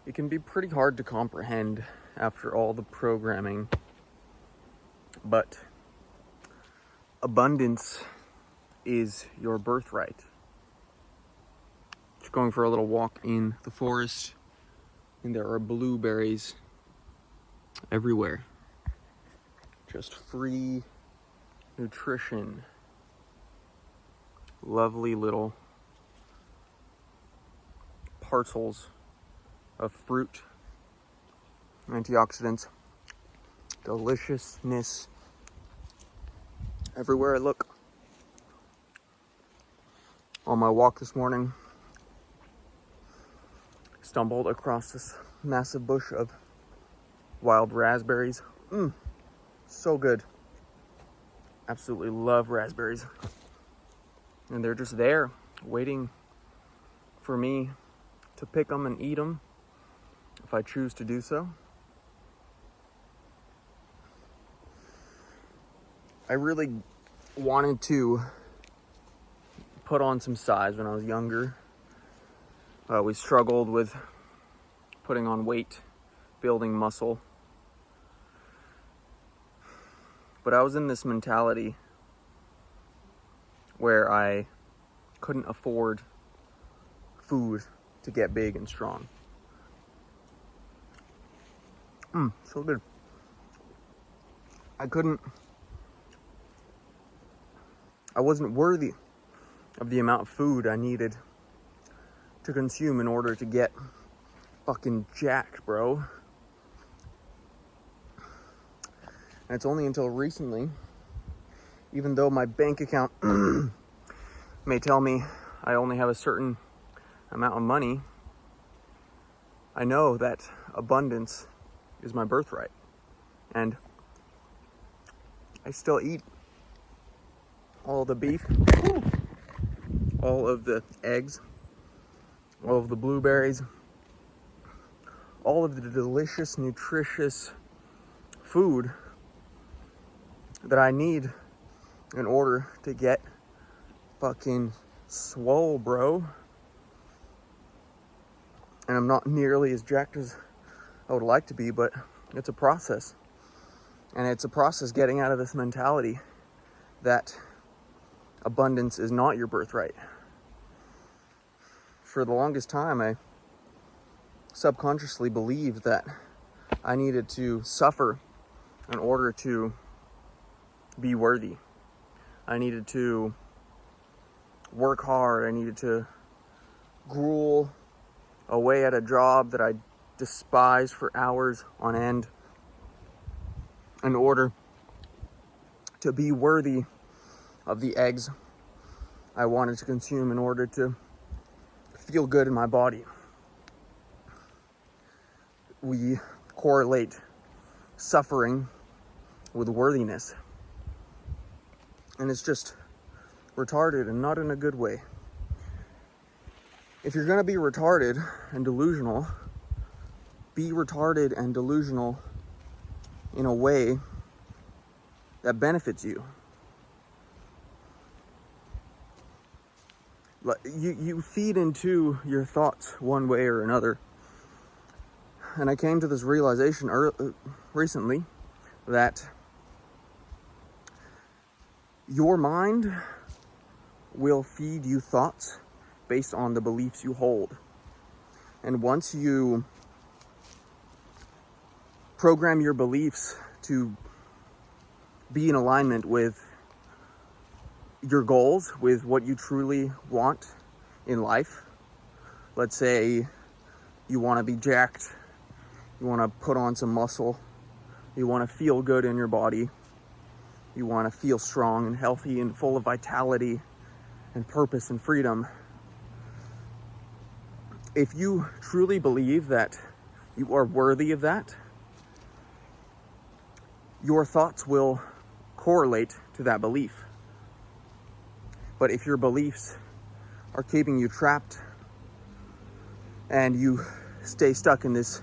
It can be pretty hard to comprehend after all the programming, but abundance is your birthright. Just going for a little walk in the forest, and there are blueberries everywhere. Just free nutrition. Lovely little parcels of fruit, antioxidants, deliciousness everywhere I look. On my walk this morning, stumbled across this massive bush of wild raspberries. So good. Absolutely love raspberries. And they're just there, waiting for me to pick them and eat them if I choose to do so. I really wanted to put on some size when I was younger. We struggled with putting on weight, building muscle. But I was in this mentality where I couldn't afford food to get big and strong. So good. I wasn't worthy of the amount of food I needed to consume in order to get fucking jacked, bro. And it's only until recently, even though my bank account may tell me I only have a certain amount of money, I know that abundance is my birthright. And I still eat all the beef, all of the eggs, all of the blueberries, all of the delicious, nutritious food that I need in order to get fucking swole, bro. And I'm not nearly as jacked as I would like to be, but it's a process. And it's a process getting out of this mentality that abundance is not your birthright. For the longest time, I subconsciously believed that I needed to suffer in order to be worthy. I needed to work hard. I needed to gruel away at a job that I despised for hours on end in order to be worthy of the eggs I wanted to consume in order to feel good in my body. We correlate suffering with worthiness. And it's just retarded and not in a good way. If you're going to be retarded and delusional, be retarded and delusional in a way that benefits you. You feed into your thoughts one way or another. And I came to this realization recently that your mind will feed you thoughts based on the beliefs you hold. And once you program your beliefs to be in alignment with your goals, with what you truly want in life, let's say you want to be jacked, you want to put on some muscle, you want to feel good in your body, you want to feel strong and healthy and full of vitality and purpose and freedom. If you truly believe that you are worthy of that, your thoughts will correlate to that belief. But if your beliefs are keeping you trapped and you stay stuck in this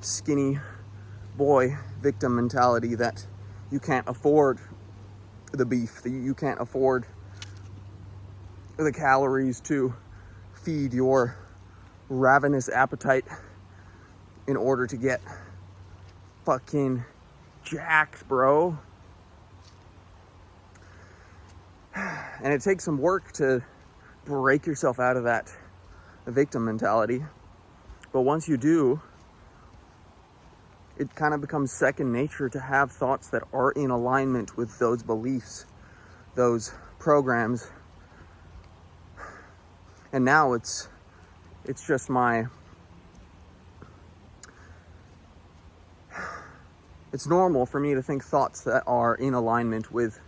skinny boy victim mentality that you can't afford the beef, that you can't afford the calories to feed your ravenous appetite in order to get fucking jacked, bro. And it takes some work to break yourself out of that victim mentality. But once you do, it kind of becomes second nature to have thoughts that are in alignment with those beliefs, those programs. And now it's just it's normal for me to think thoughts that are in alignment with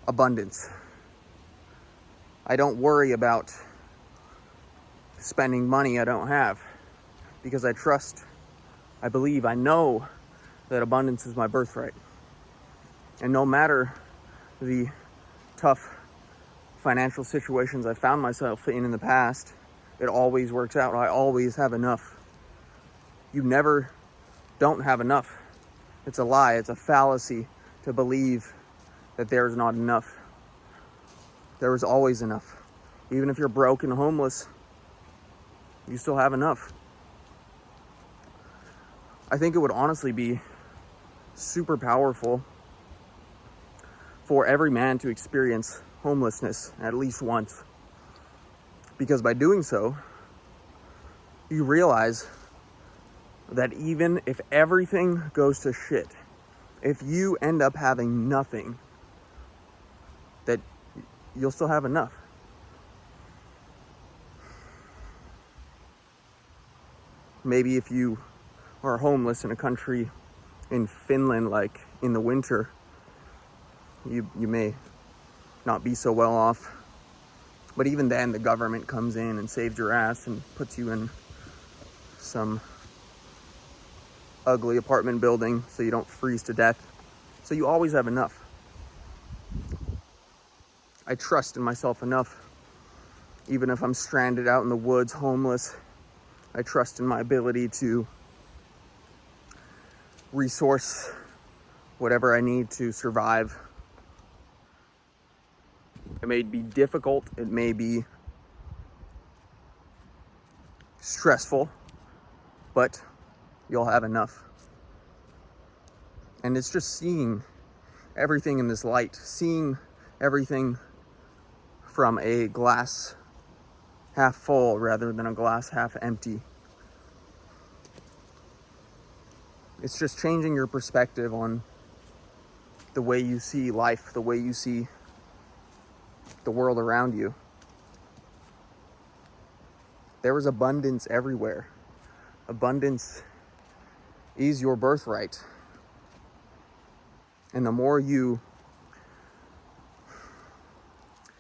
abundance. I don't worry about spending money I don't have because I trust, I believe, I know that abundance is my birthright. And no matter the tough financial situations I found myself in the past, it always works out. I always have enough. You never don't have enough. It's a lie. It's a fallacy to believe that there's not enough. There is always enough. Even if you're broke and homeless, you still have enough. I think it would honestly be super powerful for every man to experience homelessness at least once. Because by doing so, you realize that even if everything goes to shit, if you end up having nothing, that you'll still have enough. Maybe if you are homeless in a country in Finland, like in the winter, you may not be so well off. But even then, the government comes in and saves your ass and puts you in some ugly apartment building so you don't freeze to death. So you always have enough. I trust in myself enough. Even if I'm stranded out in the woods, homeless, I trust in my ability to resource whatever I need to survive. It may be difficult, it may be stressful, but you'll have enough. And it's just seeing everything in this light, seeing everything from a glass half full rather than a glass half empty. It's just changing your perspective on the way you see life, the way you see the world around you. There is abundance everywhere. Abundance is your birthright. And the more you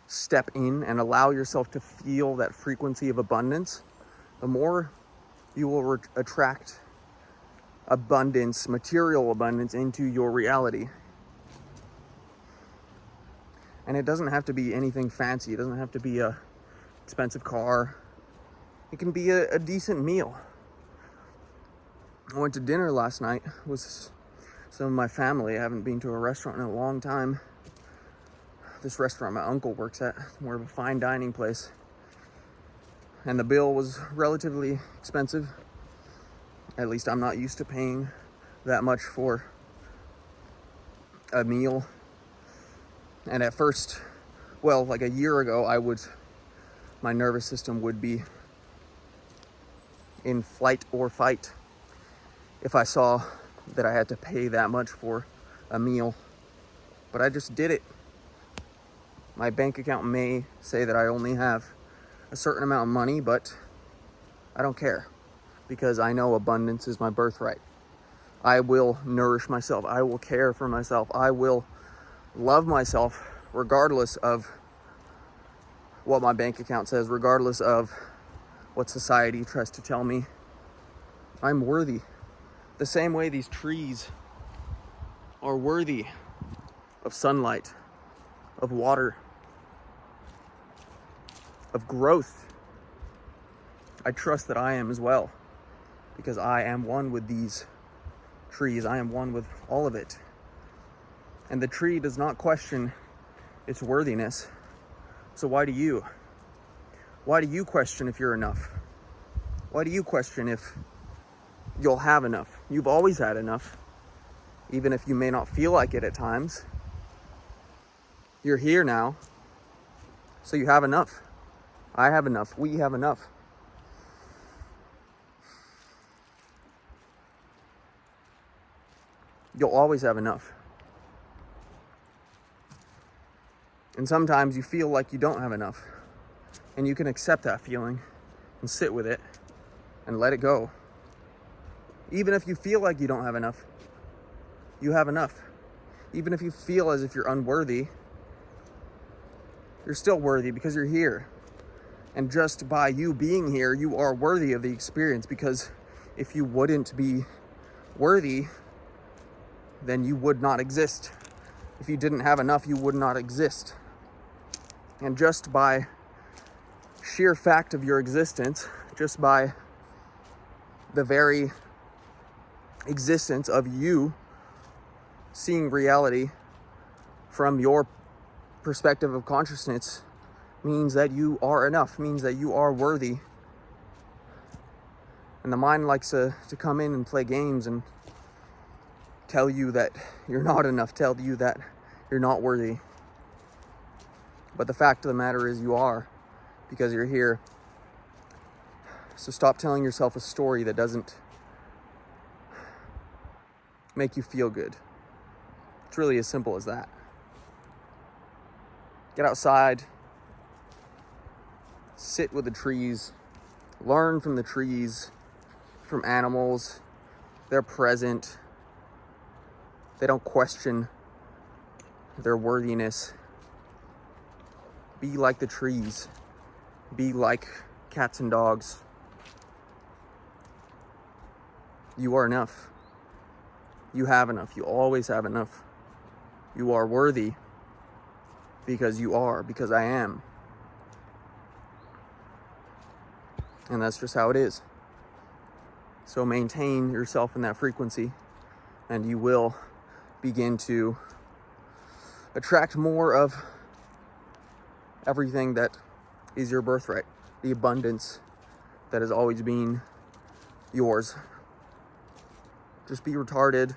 step in and allow yourself to feel that frequency of abundance, the more you will attract abundance, material abundance, into your reality. And it doesn't have to be anything fancy. It doesn't have to be a expensive car. It can be a decent meal. I went to dinner last night with some of my family. I haven't been to a restaurant in a long time. This restaurant my uncle works at, more of a fine dining place. And the bill was relatively expensive. At least I'm not used to paying that much for a meal. And at first, well, like a year ago, my nervous system would be in flight or fight if I saw that I had to pay that much for a meal. But I just did it. My bank account may say that I only have a certain amount of money, but I don't care because I know abundance is my birthright. I will nourish myself. I will care for myself. I will love myself regardless of what my bank account says, regardless of what society tries to tell me. I'm worthy. The same way these trees are worthy of sunlight, of water, of growth. I trust that I am as well, because I am one with these trees. I am one with all of it. And the tree does not question its worthiness. So why do you? Why do you question if you're enough? Why do you question if you'll have enough. You've always had enough. Even if you may not feel like it at times. You're here now. So you have enough. I have enough. We have enough. You'll always have enough. And sometimes you feel like you don't have enough. And you can accept that feeling and sit with it and let it go. Even if you feel like you don't have enough, you have enough. Even if you feel as if you're unworthy, you're still worthy because you're here. And just by you being here, you are worthy of the experience, because if you wouldn't be worthy, then you would not exist. If you didn't have enough, you would not exist. And just by sheer fact of your existence, just by the very existence of you seeing reality from your perspective of consciousness, means that you are enough, means that you are worthy. And the mind likes to come in and play games and tell you that you're not enough, tell you that you're not worthy. But the fact of the matter is you are, because you're here. So stop telling yourself a story that doesn't make you feel good. It's really as simple as that. Get outside, sit with the trees, learn from the trees, from animals. They're present. They don't question their worthiness. Be like the trees. Be like cats and dogs. You are enough. You have enough. You always have enough. You are worthy because you are, because I am. And that's just how it is. So maintain yourself in that frequency, and you will begin to attract more of everything that is your birthright, the abundance that has always been yours. Just be retarded.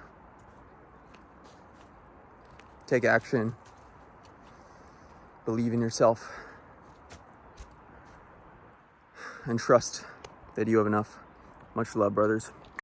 Take action. Believe in yourself. And trust that you have enough. Much love, brothers.